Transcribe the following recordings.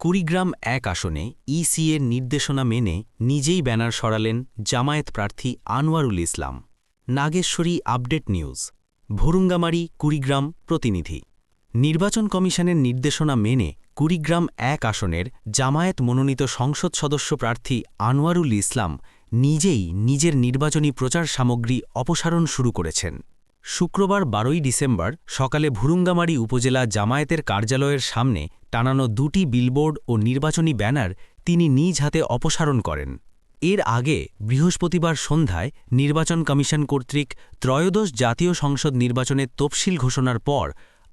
কুড়িগ্রাম ১ আসনে ইসি এর নির্দেশনা মেনে নিজেই ব্যানার সরালেন জামায়াত প্রার্থী আনোয়ারুল ইসলাম। নাগেশ্বরী আপডেট নিউজ, ভুরুঙ্গামারী, কুড়িগ্রাম প্রতিনিধি। নির্বাচন কমিশনের নির্দেশনা মেনে কুড়িগ্রাম ১ আসনের জামায়াত মনোনীত সংসদ সদস্য প্রার্থী আনোয়ারুল ইসলাম নিজেই নিজের নির্বাচনী প্রচার সামগ্রী অপসারণ শুরু করেছেন। শুক্রবার ১২ ডিসেম্বর সকালে ভুরুঙ্গামারী উপজেলা জামায়াতের কার্যালয়ের সামনে টানানো ২টি বিলবোর্ড ও নির্বাচনী ব্যানার তিনি নিজ হাতে অপসারণ করেন। এর আগে বৃহস্পতিবার সন্ধ্যায় নির্বাচন কমিশন কর্তৃক ত্রয়োদশ জাতীয় সংসদ নির্বাচনের তফসিল ঘোষণার পর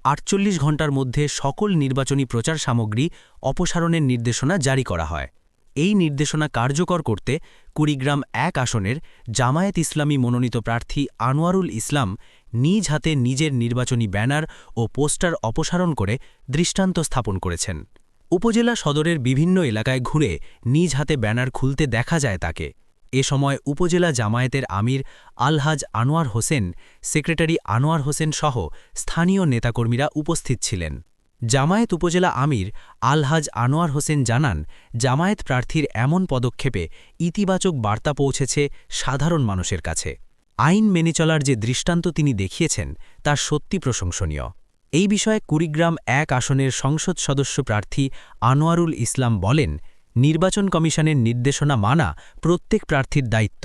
৪৮ ঘণ্টার মধ্যে সকল নির্বাচনী প্রচার সামগ্রী অপসারণের নির্দেশনা জারি করা হয়। এই নির্দেশনা কার্যকর করতে কুড়িগ্রাম ১ আসনের জামায়াত ইসলামী মনোনীত প্রার্থী আনোয়ারুল ইসলাম নিজ হাতে নিজের নির্বাচনী ব্যানার ও পোস্টার অপসারণ করে দৃষ্টান্ত স্থাপন করেছেন। উপজেলা সদরের বিভিন্ন এলাকায় ঘুরে নিজ হাতে ব্যানার খুলতে দেখা যায় তাকে। এ সময় উপজেলা জামায়াতের আমির আলহাজ আনোয়ার হোসেন, সেক্রেটারি আনোয়ার হোসেন সহ স্থানীয় নেতাকর্মীরা উপস্থিত ছিলেন। জামায়াত উপজেলা আমির আলহাজ আনোয়ার হোসেন জানান, জামায়াত প্রার্থীর এমন পদক্ষেপে ইতিবাচক বার্তা পৌঁছেছে সাধারণ মানুষের কাছে। আইন মেনে চলার যে দৃষ্টান্ত তিনি দেখিয়েছেন তা সত্যি প্রশংসনীয়। এই বিষয়ে কুড়িগ্রাম ১ আসনের সংসদ সদস্য প্রার্থী আনোয়ারুল ইসলাম বলেন, নির্বাচন কমিশনের নির্দেশনা মানা প্রত্যেক প্রার্থীর দায়িত্ব।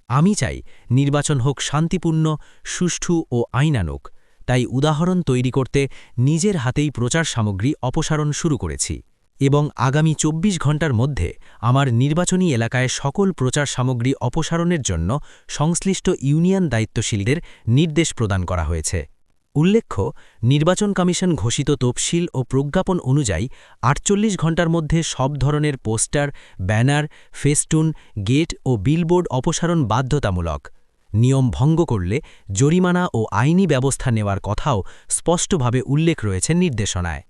আমি চাই নির্বাচন হোক শান্তিপূর্ণ, সুষ্ঠু ও আইনানুগ। তাই উদাহরণ তৈরি করতে নিজের হাতেই প্রচার সামগ্রী অপসারণ শুরু করেছি এবং আগামী ২৪ ঘণ্টার মধ্যে আমার নির্বাচনী এলাকায় সকল প্রচার সামগ্রী অপসারণের জন্য সংশ্লিষ্ট ইউনিয়ন দায়িত্বশীলদের নির্দেশ প্রদান করা হয়েছে। উল্লেখ্য, নির্বাচন কমিশন ঘোষিত তফসিল ও প্রজ্ঞাপন অনুযায়ী ৪৮ ঘণ্টার মধ্যে সব ধরনের পোস্টার, ব্যানার, ফেস্টুন, গেট ও বিলবোর্ড অপসারণ বাধ্যতামূলক। নিয়ম ভঙ্গ করলে জরিমানা ও আইনি ব্যবস্থা নেওয়ার কথাও স্পষ্টভাবে উল্লেখ রয়েছে নির্দেশনায়।